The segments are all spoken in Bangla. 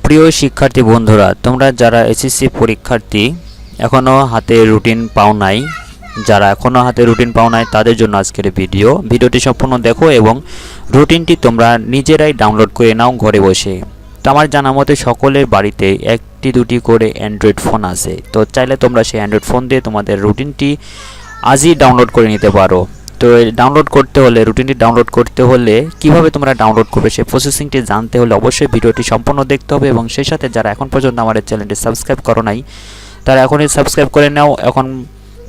প্রিয় শিক্ষার্থী বন্ধুরা, তোমরা যারা এসএসসি পরীক্ষার্থী এখনও হাতে রুটিন পাও নাই, তাদের জন্য আজকের ভিডিওটি সম্পূর্ণ দেখো এবং রুটিনটি তোমরা নিজেরাই ডাউনলোড করে নাও ঘরে বসে। তো আমার জানা মতে সকলের বাড়িতে একটি দুটি করে অ্যান্ড্রয়েড ফোন আছে। তো চাইলে তোমরা সেই অ্যান্ড্রয়েড ফোন দিয়ে তোমাদের রুটিনটি আজই ডাউনলোড করে নিতে পারো। তো রুটিনটি ডাউনলোড করতে হলে কিভাবে তোমরা ডাউনলোড করবে সেই প্রসেসিংটি জানতে হলে অবশ্যই ভিডিওটি সম্পূর্ণ দেখতে হবে এবং সেই সাথে যারা এখন পর্যন্ত আমাদের চ্যানেলটি সাবস্ক্রাইব করো নাই তারা এখনই সাবস্ক্রাইব করে নাও। এখন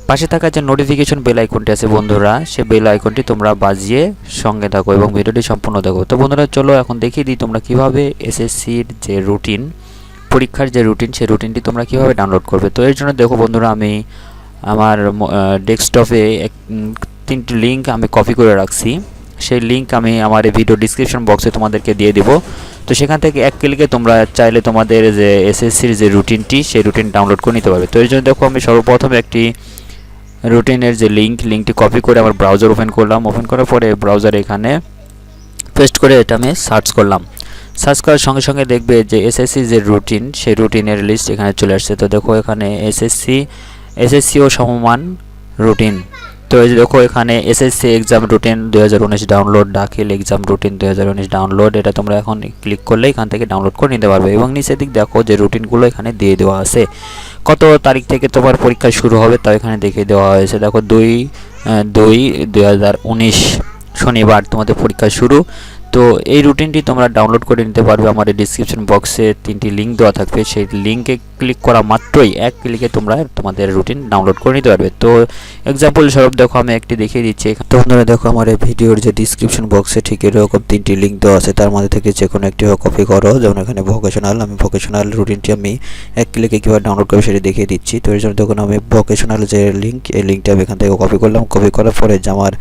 পাশে থাকা যে নোটিফিকেশন বেল আইকনটি আছে বন্ধুরা, সেই বেল আইকনটি তোমরা বাজিয়ে সঙ্গে থাকো এবং ভিডিওটি সম্পূর্ণ দেখো। তো বন্ধুরা চলো এখন দেখিয়ে দিই তোমরা কিভাবে এসএসসির যে রুটিন, পরীক্ষার যে রুটিন, সেই রুটিনটি তোমরা কিভাবে ডাউনলোড করবে। তো এর জন্য দেখো বন্ধুরা, আমি আমার ডেস্কটপে তিনটি লিঙ্ক আমি কপি করে রাখছি। সেই লিঙ্ক আমি আমার এই ভিডিও ডিসক্রিপশন বক্সে তোমাদেরকে দিয়ে দিব। তো সেখান থেকে এক ক্লিকে তোমরা চাইলে তোমাদের যে এসএসসির যে রুটিনটি, সেই রুটিন ডাউনলোড করে নিতে পারবে। তো এর জন্য দেখো আমি সর্বপ্রথম একটি রুটিনের যে লিঙ্কটি কপি করে আমার ব্রাউজার ওপেন করলাম। ওপেন করার পরে ব্রাউজারে এখানে পেস্ট করে এটা আমি সার্চ করলাম। সার্চ করার সঙ্গে সঙ্গে দেখবে যে এসএসসি যে রুটিন, সেই রুটিনের লিস্ট এখানে চলে আসছে। তো দেখো এখানে এসএসসি ও সমমান রুটিন। তো এই যে দেখো এখানে এসএসসি এক্সাম রুটিন 2019 ডাউনলোড, দাখিল এক্সাম রুটিন 2019 ডাউনলোড। এটা তোমরা এখন ক্লিক করলে এখান থেকে ডাউনলোড করে নিতে পারবে এবং নিচের দিক দেখো যে রুটিনগুলো এখানে দিয়ে দেওয়া আছে। কত তারিখ থেকে তোমার পরীক্ষা শুরু হবে তাও এখানে দেখিয়ে দেওয়া হয়েছে। দেখো 2/2/2019 শনিবার তোমাদের পরীক্ষা শুরু। তো এই রুটিনটি তোমরা ডাউনলোড করে নিতে পারবে। আমার এই ডিসক্রিপশন বক্সে তিনটি লিঙ্ক দেওয়া থাকবে, সেই লিঙ্কে ক্লিক করা মাত্রই এক ক্লিকে তোমরা তোমাদের রুটিন ডাউনলোড করে নিতে পারবে। তো এক্সাম্পল স্বরূপ দেখো আমি একটি দেখিয়ে দিচ্ছি। তো বন্ধুরা দেখো আমার এই ভিডিওর যে ডিসক্রিপশন বক্সে ঠিক এরকম তিনটি লিঙ্ক দেওয়া আছে, তার মধ্যে থেকে যে কোনো একটি কপি করো। যেমন এখানে ভোকেশনাল রুটিনটি আমি এক ক্লিকে কীভাবে ডাউনলোড করবে সেটি দেখিয়ে দিচ্ছি। তো এর জন্য দেখুন আমি ভোকেশনাল যে লিঙ্ক, এই লিঙ্কটা আমি এখান থেকে কপি করলাম। কপি করার পরে যে আমার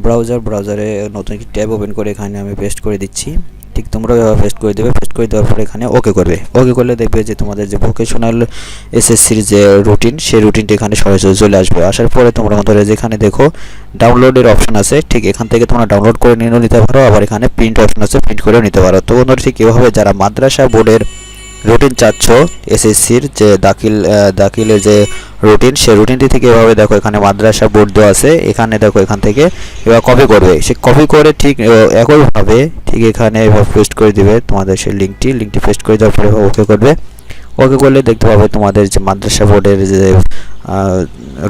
ব্রাউজারে নতুন একটি ট্যাব ওপেন করে এখানে আমি পেস্ট করে দিচ্ছি। ঠিক তোমরা পেস্ট করে দেবে। পেস্ট করে দেওয়ার পরে এখানে ওকে করবে। ওকে করলে দেখবে যে তোমাদের যে ভোকেশনাল এসএসসির যে রুটিন, সেই রুটিনটি এখানে সরাসরি চলে আসবে। আসার পরে তোমরা আমাদের যেখানে দেখো ডাউনলোডের অপশন আছে, ঠিক এখান থেকে তোমরা ডাউনলোড করে নিতে পারো। আবার এখানে প্রিন্ট অপশন আছে, প্রিন্ট করেও নিতে পারো। তো বন্ধুরা ঠিক এভাবে যারা মাদ্রাসা বোর্ডের রুটিন চাচ্ছ, এসএসসির যে দাখিলের যে রুটিন, সেই রুটিনটি থেকে এভাবে দেখো এখানে মাদ্রাসা বোর্ড দেওয়া আছে। এখানে দেখো এখান থেকে এবার কপি করবে। সে কপি করে ঠিক একইভাবে ঠিক এখানে এভাবে পেস্ট করে দিবে তোমাদের সেই লিঙ্কটি পেস্ট করে দেওয়ার পরে ওকে করবে। ওকে করলে দেখতে পাবে তোমাদের যে মাদ্রাসা বোর্ডের যে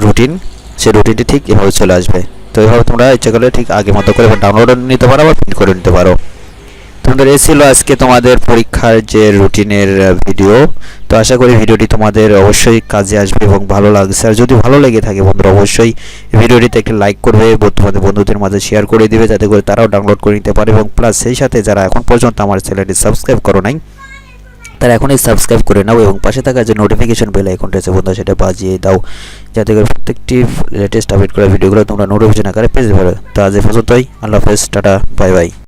রুটিন, সেই রুটিনটি ঠিক এভাবে চলে আসবে। তো এভাবে তোমরা ইচ্ছা করলে ঠিক আগের মতো করে ডাউনলোড নিতে পারো বা প্রিন্ট করে নিতে পারো। তোমাদের এই ছিল আজকে তোমাদের পরীক্ষার যে রুটিনের ভিডিও। তো আশা করি ভিডিওটি তোমাদের অবশ্যই কাজে আসবে এবং ভালো লাগছে। আর যদি ভালো লেগে থাকে বন্ধুরা অবশ্যই ভিডিওটিতে একটা লাইক করবে, তোমাদের বন্ধুদের মাঝে শেয়ার করে দিবে যাতে করে তারাও ডাউনলোড করে নিতে পারে। এবং প্লাস সেই সাথে যারা এখন পর্যন্ত আমার চ্যানেলটি সাবস্ক্রাইব করো নাই তারা এখনই সাবস্ক্রাইব করে নাও এবং পাশে থাকা যে নোটিফিকেশন বেল আইকনটা আছে বন্ধুরা সেটা বাজিয়ে দাও যাতে করে প্রত্যেকটি লেটেস্ট আপডেট করা ভিডিওগুলো তোমরা নোটিফিকেশন আকারে পেয়ে যাবে। তো আজ এই পর্যন্তই। আল্লাহ হাফেজ, টাটা, বাই বাই।